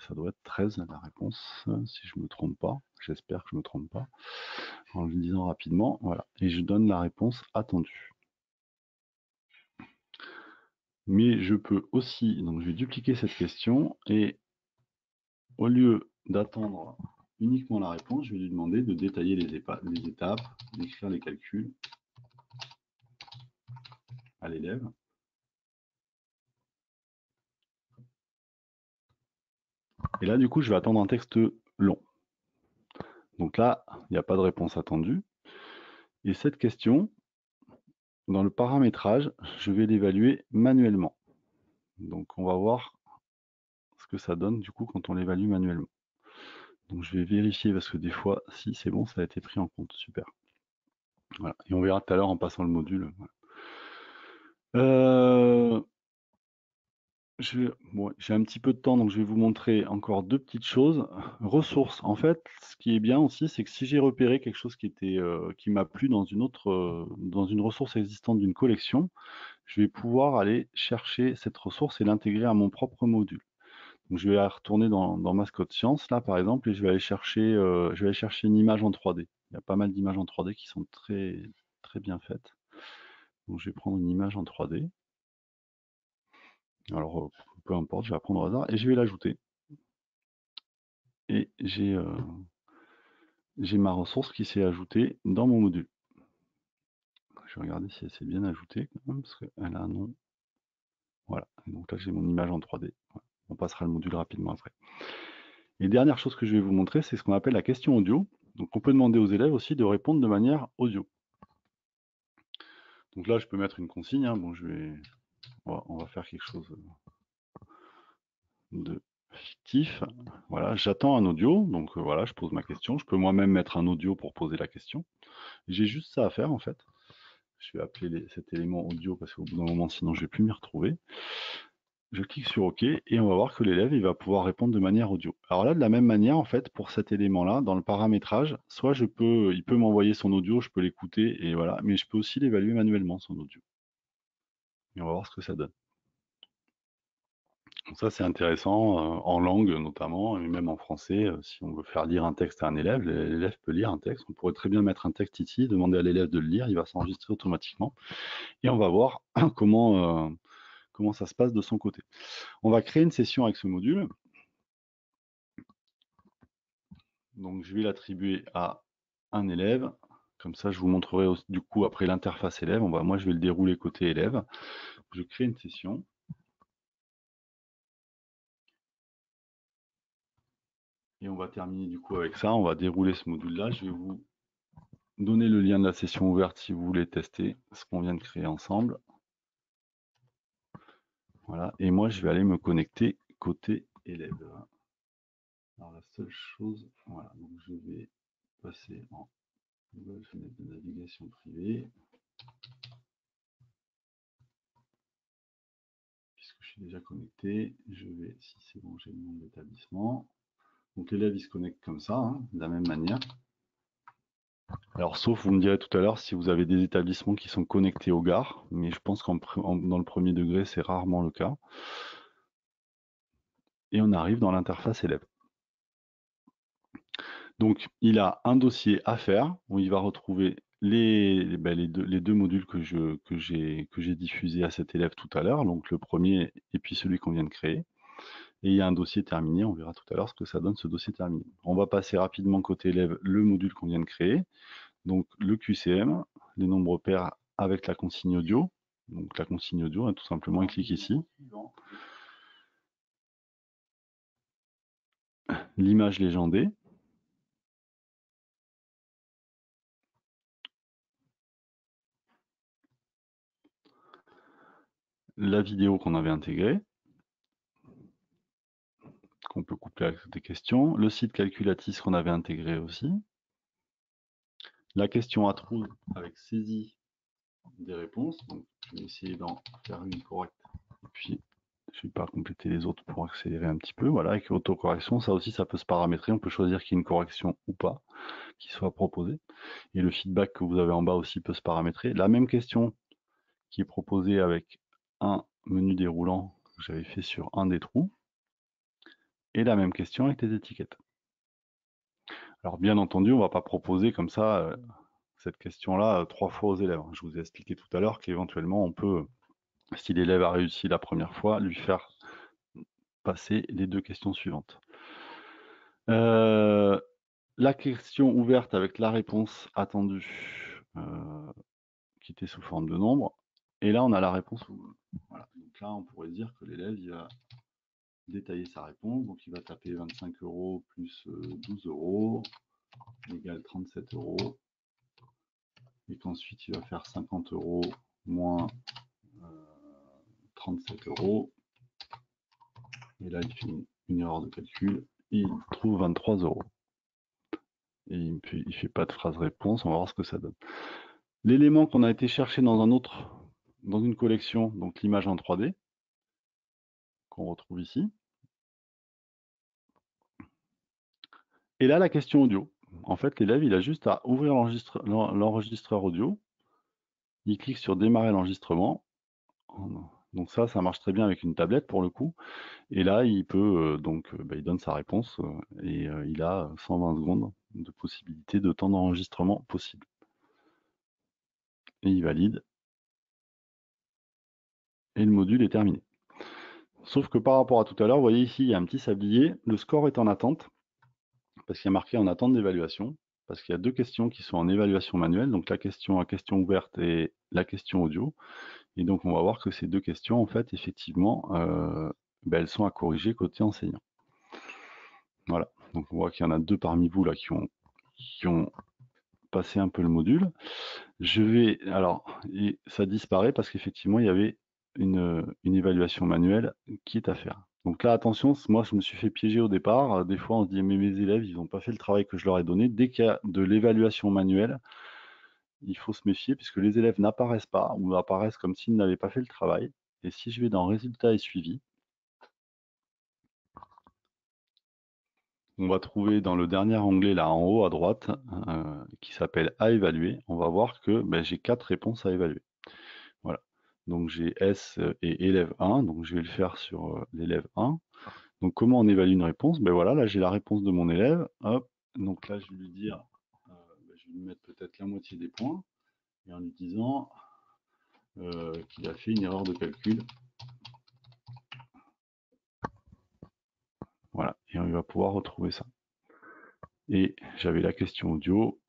ça doit être 13 la réponse, si je ne me trompe pas. J'espère que je ne me trompe pas. En le disant rapidement, voilà. Et je donne la réponse attendue. Mais je peux aussi, donc je vais dupliquer cette question, et au lieu d'attendre uniquement la réponse, je vais lui demander de détailler les étapes, d'écrire les calculs à l'élève. Et là, du coup, je vais attendre un texte long. Donc là, il n'y a pas de réponse attendue. Et cette question, dans le paramétrage, je vais l'évaluer manuellement. Donc on va voir ce que ça donne du coup quand on l'évalue manuellement. Donc je vais vérifier parce que des fois, si c'est bon, ça a été pris en compte. Super. Voilà. Et on verra tout à l'heure en passant le module. Voilà. J'ai un petit peu de temps, donc je vais vous montrer encore 2 petites choses. Ressources. En fait, ce qui est bien aussi, c'est que si j'ai repéré quelque chose qui m'a plu dans une ressource existante d'une collection, je vais pouvoir aller chercher cette ressource et l'intégrer à mon propre module. Donc je vais retourner dans Mascotte Science, là par exemple, et je vais aller chercher une image en 3D. Il y a pas mal d'images en 3D qui sont très, très bien faites. Donc je vais prendre une image en 3D. Alors, peu importe, je vais la prendre au hasard et je vais l'ajouter. Et j'ai ma ressource qui s'est ajoutée dans mon module. Je vais regarder si elle s'est bien ajoutée quand même, parce qu'elle a un nom. Voilà, et donc là j'ai mon image en 3D. Voilà. On passera le module rapidement après. Et dernière chose que je vais vous montrer, c'est ce qu'on appelle la question audio. Donc on peut demander aux élèves aussi de répondre de manière audio. Donc là je peux mettre une consigne, hein. Bon, on va faire quelque chose de fictif. Voilà, j'attends un audio, donc voilà, je pose ma question. Je peux moi-même mettre un audio pour poser la question. J'ai juste ça à faire en fait. Je vais appeler cet élément audio parce qu'au bout d'un moment, sinon je ne vais plus m'y retrouver. Je clique sur OK et on va voir que l'élève, il va pouvoir répondre de manière audio. Alors là, de la même manière, en fait, pour cet élément-là, dans le paramétrage, soit il peut m'envoyer son audio, je peux l'écouter et voilà, mais je peux aussi l'évaluer manuellement, son audio. Et on va voir ce que ça donne. Donc ça, c'est intéressant, en langue notamment, et même en français, si on veut faire lire un texte à un élève, l'élève peut lire un texte. On pourrait très bien mettre un texte ici, demander à l'élève de le lire, il va s'enregistrer automatiquement. Et on va voir comment, comment ça se passe de son côté. On va créer une session avec ce module. Donc je vais l'attribuer à un élève. Comme ça, je vous montrerai du coup après l'interface élève. Moi, je vais le dérouler côté élève. Je crée une session. Et on va terminer du coup avec ça. On va dérouler ce module-là. Je vais vous donner le lien de la session ouverte si vous voulez tester ce qu'on vient de créer ensemble. Voilà. Et moi, je vais aller me connecter côté élève. Alors la seule chose, voilà, donc je vais passer en nouvelle fenêtre de navigation privée. Puisque je suis déjà connecté, je vais, si c'est bon, j'ai le nom de l'établissement. Donc l'élève, il se connecte comme ça, hein, de la même manière. Alors, sauf, vous me direz tout à l'heure, si vous avez des établissements qui sont connectés aux gares, mais je pense dans le premier degré, c'est rarement le cas. Et on arrive dans l'interface élève. Donc, il a un dossier à faire où il va retrouver les deux modules que j'ai diffusés à cet élève tout à l'heure, donc le premier et puis celui qu'on vient de créer. Et il y a un dossier terminé, on verra tout à l'heure ce que ça donne ce dossier terminé. On va passer rapidement côté élève le module qu'on vient de créer, donc le QCM, les nombres pairs avec la consigne audio. Donc la consigne audio, hein, tout simplement, il clique ici. L'image légendée. La vidéo qu'on avait intégrée, qu'on peut coupler avec des questions. Le site calculatrice qu'on avait intégré aussi. La question à trous avec saisie des réponses. Donc je vais essayer d'en faire une correcte. Et puis je ne vais pas compléter les autres pour accélérer un petit peu. Voilà, avec autocorrection, ça aussi, ça peut se paramétrer. On peut choisir qu'il y ait une correction ou pas qui soit proposée. Et le feedback que vous avez en bas aussi peut se paramétrer. La même question qui est proposée avec un menu déroulant que j'avais fait sur un des trous. Et la même question avec les étiquettes. Alors bien entendu, on ne va pas proposer comme ça cette question-là 3 fois aux élèves. Je vous ai expliqué tout à l'heure qu'éventuellement, on peut, si l'élève a réussi la première fois, lui faire passer les 2 questions suivantes. La question ouverte avec la réponse attendue qui était sous forme de nombre. Et là, on a la réponse. Voilà. Donc là, on pourrait dire que l'élève va détailler sa réponse. Donc il va taper 25 € plus 12 € égale 37 €. Et qu'ensuite, il va faire 50 € moins 37 €. Et là, il fait une erreur de calcul. Et il trouve 23 €. Et il ne fait pas de phrase réponse. On va voir ce que ça donne. L'élément qu'on a été chercher dans une collection, donc l'image en 3D, qu'on retrouve ici. Et là, la question audio. En fait, l'élève, il a juste à ouvrir l'enregistreur audio. Il clique sur démarrer l'enregistrement. Donc ça marche très bien avec une tablette pour le coup. Et là, il peut il donne sa réponse et il a 120 secondes de possibilité de temps d'enregistrement possible. Et il valide. Et le module est terminé. Sauf que par rapport à tout à l'heure, vous voyez ici, il y a un petit sablier. Le score est en attente parce qu'il y a marqué en attente d'évaluation. Parce qu'il y a 2 questions qui sont en évaluation manuelle, donc la question à question ouverte et la question audio. Et donc, on va voir que ces 2 questions, en fait, effectivement, elles sont à corriger côté enseignant. Voilà, donc on voit qu'il y en a 2 parmi vous là qui ont passé un peu le module. Et ça disparaît parce qu'effectivement, il y avait une évaluation manuelle qui est à faire. Donc là, attention, moi, je me suis fait piéger au départ. Des fois, on se dit, mais mes élèves, ils n'ont pas fait le travail que je leur ai donné. Dès qu'il y a de l'évaluation manuelle, il faut se méfier puisque les élèves n'apparaissent pas ou apparaissent comme s'ils n'avaient pas fait le travail. Et si je vais dans résultats et suivi, on va trouver dans le dernier onglet là en haut à droite, qui s'appelle à évaluer, on va voir que j'ai 4 réponses à évaluer. Voilà. Donc j'ai S et élève 1, donc je vais le faire sur l'élève 1. Donc comment on évalue une réponse? Voilà, là j'ai la réponse de mon élève. Hop. Donc là je vais lui dire, je vais lui mettre peut-être la moitié des points, et en lui disant qu'il a fait une erreur de calcul. Voilà, et on va pouvoir retrouver ça. Et j'avais la question audio.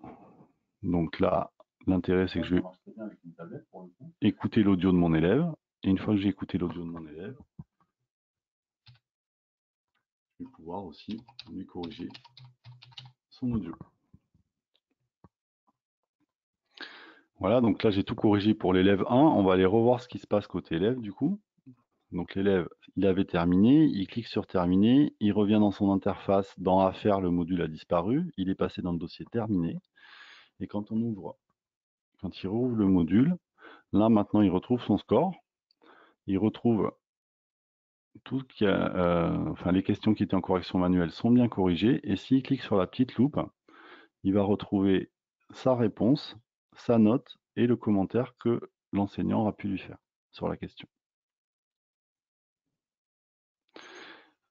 Donc là, l'intérêt, c'est que je vais écouter l'audio de mon élève. Et une fois que j'ai écouté l'audio de mon élève, je vais pouvoir aussi lui corriger son audio. Voilà, donc là, j'ai tout corrigé pour l'élève 1. On va aller revoir ce qui se passe côté élève, du coup. Donc l'élève, il avait terminé, il clique sur terminer, il revient dans son interface, dans affaires, le module a disparu, il est passé dans le dossier terminé. Et quand il rouvre le module, là maintenant il retrouve son score, il retrouve tout ce qui a, les questions qui étaient en correction manuelle sont bien corrigées, et s'il clique sur la petite loupe, il va retrouver sa réponse, sa note et le commentaire que l'enseignant aura pu lui faire sur la question.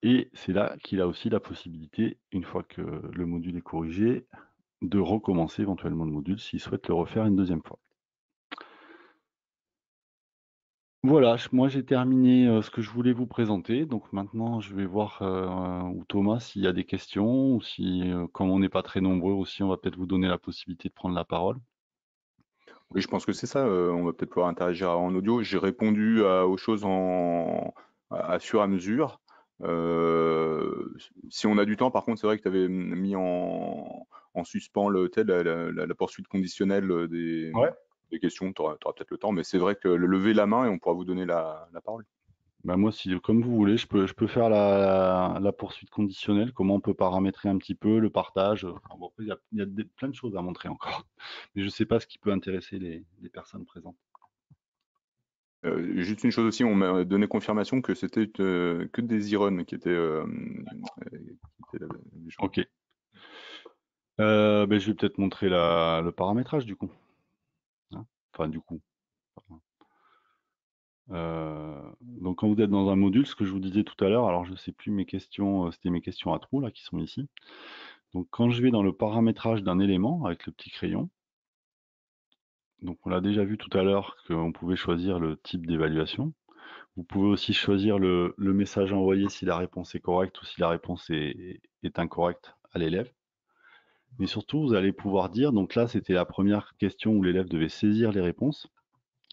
Et c'est là qu'il a aussi la possibilité, une fois que le module est corrigé, de recommencer éventuellement le module s'il souhaite le refaire une deuxième fois. Voilà, moi j'ai terminé ce que je voulais vous présenter. Donc maintenant, je vais voir, ou Thomas, s'il y a des questions, ou si, comme on n'est pas très nombreux aussi, on va peut-être vous donner la possibilité de prendre la parole. Oui, je pense que c'est ça. On va peut-être pouvoir interagir en audio. J'ai répondu aux choses à fur et à mesure. Si on a du temps, par contre, c'est vrai que tu avais mis en suspens la poursuite conditionnelle Ouais. des questions. Tu auras peut-être le temps, mais c'est vrai que lever la main et on pourra vous donner la parole. Moi, si, comme vous voulez, je peux faire la poursuite conditionnelle, comment on peut paramétrer un petit peu le partage. Enfin, bon, après, il y a plein de choses à montrer encore, mais je ne sais pas ce qui peut intéresser les personnes présentes. Juste une chose aussi, on m'a donné confirmation que c'était que des e-runs qui étaient les gens. Ok. Je vais peut-être montrer le paramétrage du coup. Hein, enfin, du coup. Donc quand vous êtes dans un module, ce que je vous disais tout à l'heure, alors je ne sais plus mes questions, c'était mes questions à trous là qui sont ici. Donc quand je vais dans le paramétrage d'un élément avec le petit crayon, donc on l'a déjà vu tout à l'heure qu'on pouvait choisir le type d'évaluation. Vous pouvez aussi choisir le message envoyé si la réponse est correcte ou si la réponse est incorrecte à l'élève. Mais surtout, vous allez pouvoir dire, donc là c'était la première question où l'élève devait saisir les réponses.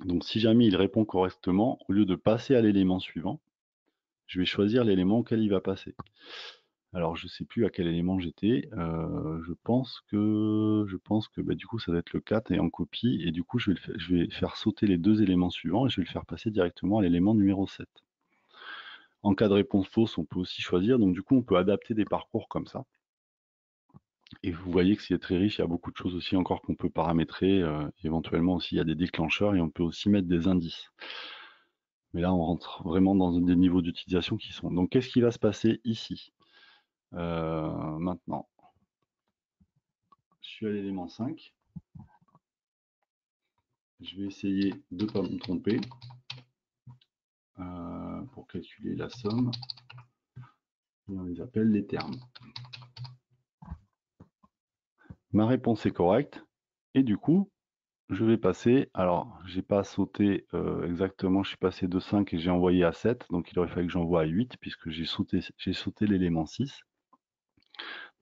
Donc si jamais il répond correctement, au lieu de passer à l'élément suivant, je vais choisir l'élément auquel il va passer. Alors je ne sais plus à quel élément j'étais, je pense que du coup ça doit être le 4 et en copie, et du coup je vais faire sauter les 2 éléments suivants et je vais le faire passer directement à l'élément numéro 7. En cas de réponse fausse, on peut aussi choisir, donc du coup on peut adapter des parcours comme ça. Et vous voyez que c'est très riche, il y a beaucoup de choses aussi encore qu'on peut paramétrer, éventuellement aussi il y a des déclencheurs et on peut aussi mettre des indices. Mais là on rentre vraiment dans des niveaux d'utilisation qui sont. Donc qu'est-ce qui va se passer ici? Maintenant, je suis à l'élément 5. Je vais essayer de ne pas me tromper pour calculer la somme. Et on les appelle les termes. Ma réponse est correcte. Et du coup, je vais passer. Alors, j'ai pas sauté exactement. Je suis passé de 5 et j'ai envoyé à 7. Donc, il aurait fallu que j'envoie à 8 puisque j'ai sauté l'élément 6.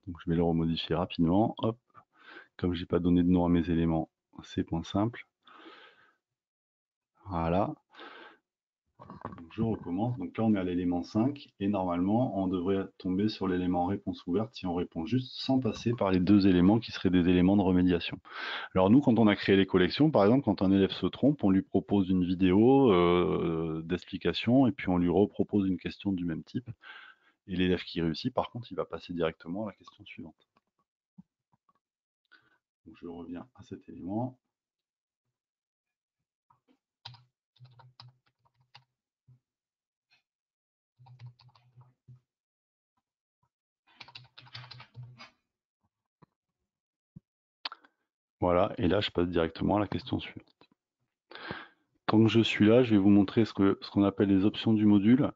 Donc, je vais le remodifier rapidement. Hop. Comme j'ai pas donné de nom à mes éléments, c'est point simple. Voilà. Donc je recommence. Donc là, on est à l'élément 5 et normalement, on devrait tomber sur l'élément réponse ouverte si on répond juste sans passer par les 2 éléments qui seraient des éléments de remédiation. Alors nous, quand on a créé les collections, par exemple, quand un élève se trompe, on lui propose une vidéo d'explication et puis on lui repropose une question du même type. Et l'élève qui réussit, par contre, il va passer directement à la question suivante. Donc je reviens à cet élément. Voilà, et là, je passe directement à la question suivante. Tant que je suis là, je vais vous montrer ce qu'on appelle les options du module.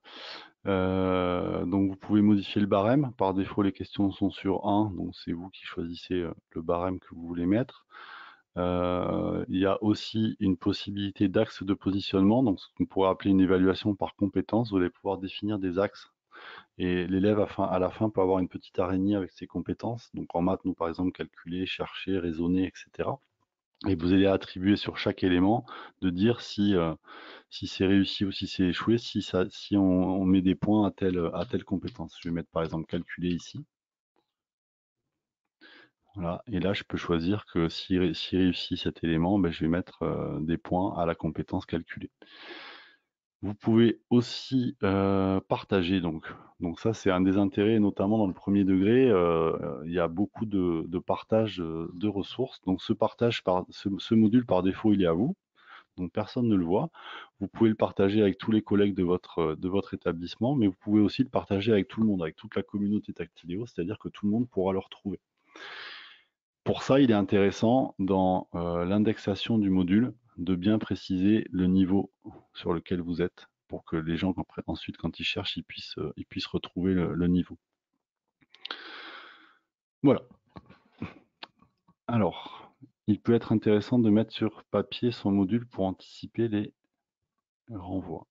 Donc vous pouvez modifier le barème. Par défaut, les questions sont sur 1, donc c'est vous qui choisissez le barème que vous voulez mettre. Il y a aussi une possibilité d'axe de positionnement, donc ce qu'on pourrait appeler une évaluation par compétence. Vous allez pouvoir définir des axes et l'élève à la fin peut avoir une petite araignée avec ses compétences. Donc en maths, nous par exemple, calculer, chercher, raisonner, etc. Et vous allez attribuer sur chaque élément de dire si c'est réussi ou si c'est échoué, si on met des points à telle compétence. Je vais mettre par exemple calculer ici. Voilà. Et là, je peux choisir que si réussit cet élément, ben, je vais mettre des points à la compétence calculée. Vous pouvez aussi partager, donc ça c'est un des intérêts, notamment dans le premier degré, il y a beaucoup de partage de ressources. Donc ce module par défaut il est à vous, donc personne ne le voit. Vous pouvez le partager avec tous les collègues de votre établissement, mais vous pouvez aussi le partager avec tout le monde, avec toute la communauté Tactiléo, c'est-à-dire que tout le monde pourra le retrouver. Pour ça, il est intéressant dans l'indexation du module de bien préciser le niveau sur lequel vous êtes pour que les gens, ensuite, quand ils cherchent, ils puissent retrouver le niveau. Voilà. Alors, il peut être intéressant de mettre sur papier son module pour anticiper les renvois.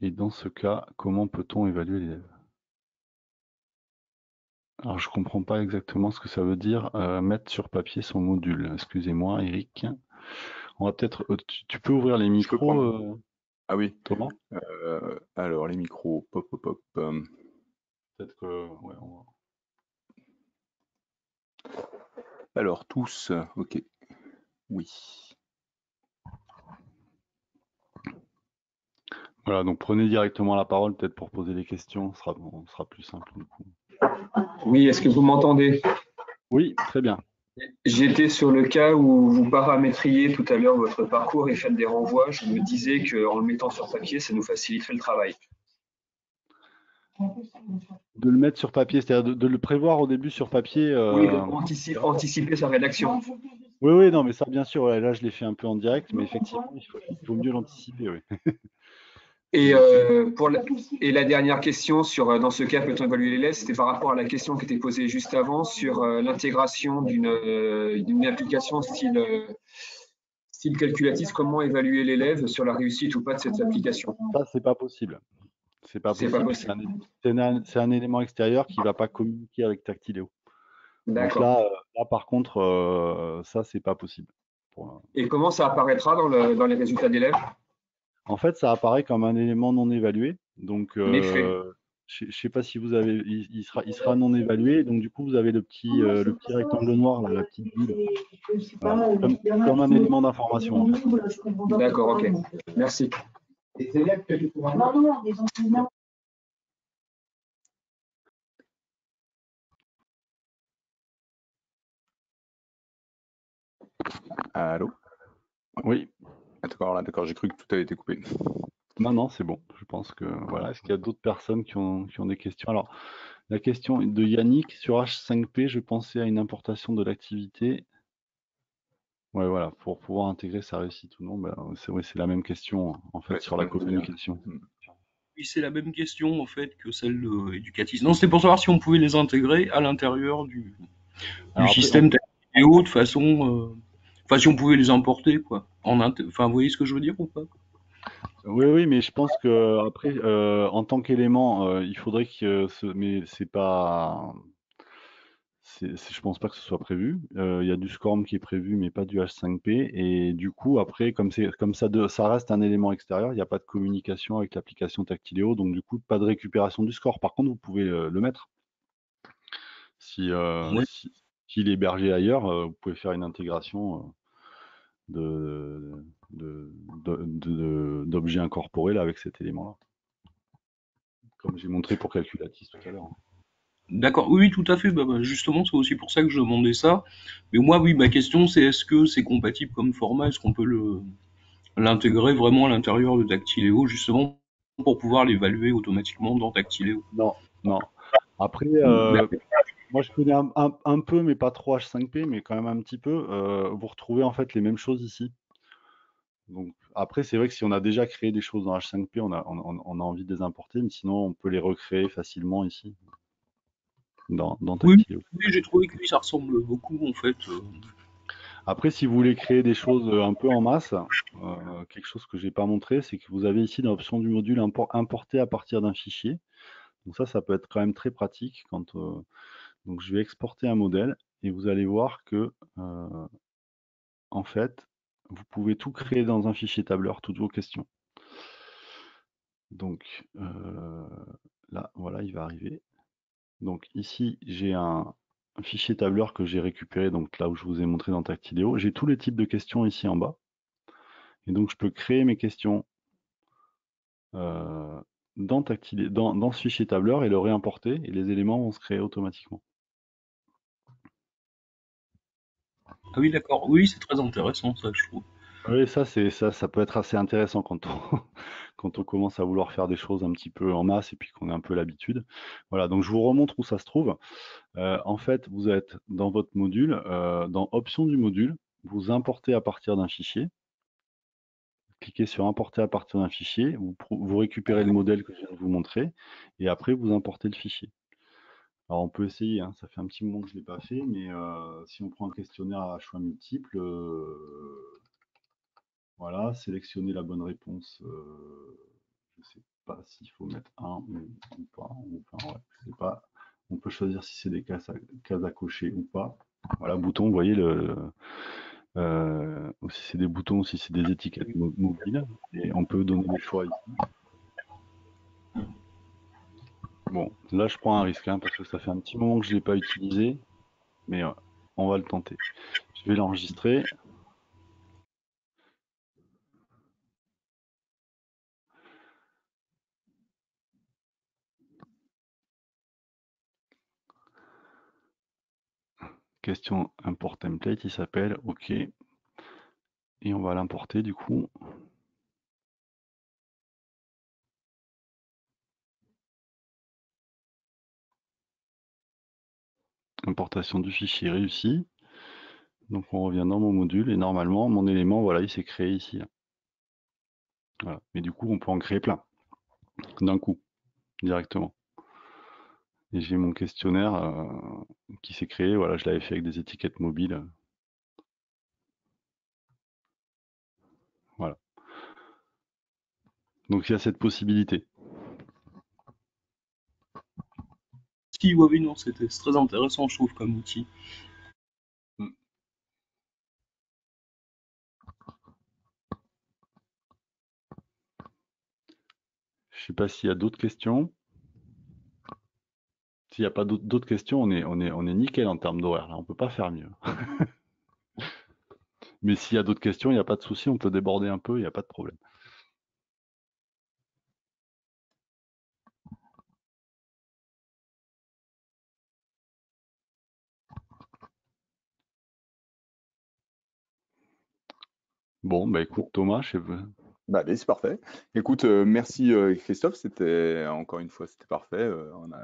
Et dans ce cas, comment peut-on évaluer l'élève? Alors, je ne comprends pas exactement ce que ça veut dire mettre sur papier son module. Excusez-moi, Eric. On va peut-être. Tu peux ouvrir les Je peux prendre. micros, Ah oui. Thomas? Alors, les micros, pop, pop, pop. Peut-être que. Ouais, Alors, tous, ok. Oui. Voilà, donc prenez directement la parole, peut-être pour poser des questions, ce sera plus simple du coup. Oui, est-ce que vous m'entendez? Oui, très bien. J'étais sur le cas où vous paramétriez tout à l'heure votre parcours et faites des renvois. Je me disais qu'en le mettant sur papier, ça nous faciliterait le travail. De le mettre sur papier, c'est-à-dire de le prévoir au début sur papier. Oui, anticiper sa rédaction. Oui, oui, non, mais ça, bien sûr, ouais, là, je l'ai fait un peu en direct, mais effectivement, il faut mieux l'anticiper, oui. Et, la dernière question sur, dans ce cas, peut-on évaluer l'élève, c'était par rapport à la question qui était posée juste avant sur l'intégration d'une application style calculatrice, comment évaluer l'élève sur la réussite ou pas de cette application. Ça, c'est pas possible. C'est pas C'est pas possible. possible. C'est un élément extérieur qui ne va pas communiquer avec Tactiléo. Donc D'accord. là, par contre, ça, c'est pas possible. Et comment ça apparaîtra dans les résultats d'élèves? En fait, ça apparaît comme un élément non évalué. Donc, En effet. je ne sais pas si vous avez, il sera non évalué. Donc, du coup, vous avez le petit rectangle noir, là, la petite bulle, voilà, comme un élément d'information. En fait. D'accord, ok. Merci. Allô? Oui. D'accord, j'ai cru que tout avait été coupé. Non, non, c'est bon. Je pense que voilà. Est-ce qu'il y a d'autres personnes qui ont des questions? Alors, la question de Yannick sur H5P, je pensais à une importation de l'activité. Ouais, voilà, pour pouvoir intégrer sa réussite ou non, ben, c'est la même question en fait Ouais, sur la je me souviens. communication. Oui, c'est la même question en fait que celle éducative. Non, c'était pour savoir si on pouvait les intégrer à l'intérieur du Alors après, système vidéo de façon. Enfin, si on pouvait les importer, quoi. Enfin, vous voyez ce que je veux dire ou pas? oui, oui, mais je pense que après, en tant qu'élément, il faudrait que mais c'est pas, je pense pas que ce soit prévu. Il y a du SCORM qui est prévu, mais pas du H5P. Et du coup, après, comme ça, ça reste un élément extérieur, il n'y a pas de communication avec l'application Tactiléo, donc du coup, pas de récupération du score. Par contre, vous pouvez le mettre. Ouais. S'il est hébergé ailleurs, vous pouvez faire une intégration d'objets incorporés là, avec cet élément-là. Comme j'ai montré pour Calculatis tout à l'heure. D'accord, oui, oui, tout à fait. Justement, c'est aussi pour ça que je demandais ça. Mais moi, oui, ma question, c'est est-ce que c'est compatible comme format? Est-ce qu'on peut l'intégrer vraiment à l'intérieur de Dactyléo, justement, pour pouvoir l'évaluer automatiquement dans Dactyléo? Non, non. Après, D'accord. moi, je connais un peu, mais pas trop H5P, mais quand même un petit peu. Vous retrouvez en fait les mêmes choses ici. Donc, après, c'est vrai que si on a déjà créé des choses dans H5P, on a envie de les importer, mais sinon, on peut les recréer facilement ici, dans Oui, Tactileo. oui, j'ai trouvé que lui, ça ressemble beaucoup, en fait. Après, si vous voulez créer des choses un peu en masse, quelque chose que je n'ai pas montré, c'est que vous avez ici dans l'option du module importer à partir d'un fichier. Donc ça peut être quand même très pratique. Donc je vais exporter un modèle et vous allez voir que en fait, vous pouvez tout créer dans un fichier tableur, toutes vos questions. Donc là, voilà, il va arriver. Donc ici, j'ai un fichier tableur que j'ai récupéré, donc là où je vous ai montré dans Tactileo. J'ai tous les types de questions ici en bas. Et donc je peux créer mes questions dans ce fichier tableur et le réimporter, et les éléments vont se créer automatiquement. Ah oui, d'accord. Oui, c'est très intéressant, ça, je trouve. Oui, ça peut être assez intéressant quand quand on commence à vouloir faire des choses un petit peu en masse et puis qu'on a un peu l'habitude. Voilà, donc je vous remontre où ça se trouve. En fait, vous êtes dans votre module, dans Options du module, vous importez à partir d'un fichier. Cliquez sur Importer à partir d'un fichier, vous récupérez le modèle que je viens de vous montrer, et après vous importez le fichier. Alors on peut essayer, hein, ça fait un petit moment que je ne l'ai pas fait, mais si on prend un questionnaire à choix multiples, voilà, sélectionner la bonne réponse, je ne sais pas s'il faut mettre 1 ou pas, enfin ouais, je sais pas. On peut choisir si c'est des cases à cocher ou pas. Voilà, bouton, vous voyez, ou si c'est des boutons, ou si c'est des étiquettes mobiles, et on peut donner des choix ici. Bon, là je prends un risque, hein, parce que ça fait un petit moment que je ne l'ai pas utilisé, mais on va le tenter. Je vais l'enregistrer. Question import template, il s'appelle, OK. Et on va l'importer du coup. Importation du fichier réussi. Donc on revient dans mon module et normalement mon élément, voilà, il s'est créé ici. Là. Voilà. Mais du coup, on peut en créer plein d'un coup, directement. Et j'ai mon questionnaire qui s'est créé. Voilà, je l'avais fait avec des étiquettes mobiles. Voilà. Donc il y a cette possibilité. Si, ouais, oui, non, c'est très intéressant, je trouve, comme outil. Je sais pas s'il y a d'autres questions. S'il n'y a pas d'autres questions, on est nickel en termes d'horaire. Là, on peut pas faire mieux. Mais s'il y a d'autres questions, il n'y a pas de souci, on peut déborder un peu, il n'y a pas de problème. Bon, bah écoute Thomas, je sais pas. Bah, allez, c'est parfait. Écoute, merci Christophe, c'était encore une fois, c'était parfait. On a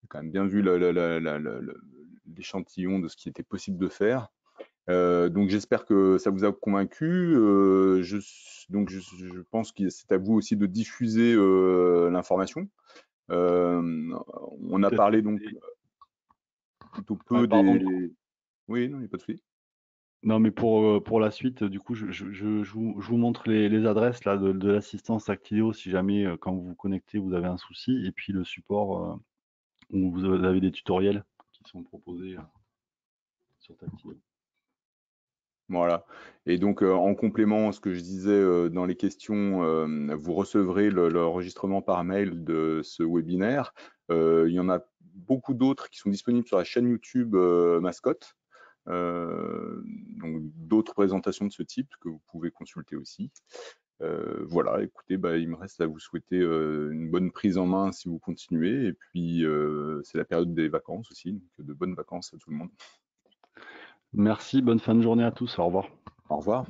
quand même bien vu l'échantillon de ce qui était possible de faire. Donc j'espère que ça vous a convaincu. Donc je pense que c'est à vous aussi de diffuser l'information. On a parlé donc plutôt peu Pardon. des... Oui, non, il n'y a pas de souci. Non, mais pour la suite, du coup, je vous montre les adresses là, de l'assistance Actileo si jamais, quand vous vous connectez, vous avez un souci. Et puis le support où vous avez des tutoriels qui sont proposés sur Actileo. Voilà. Et donc, en complément, ce que je disais dans les questions, vous recevrez l'enregistrement par mail de ce webinaire. Il y en a beaucoup d'autres qui sont disponibles sur la chaîne YouTube Mascotte. Donc, d'autres présentations de ce type que vous pouvez consulter aussi. Voilà, écoutez, bah, il me reste à vous souhaiter une bonne prise en main si vous continuez. Et puis, c'est la période des vacances aussi, donc de bonnes vacances à tout le monde. Merci, bonne fin de journée à tous, au revoir. Au revoir.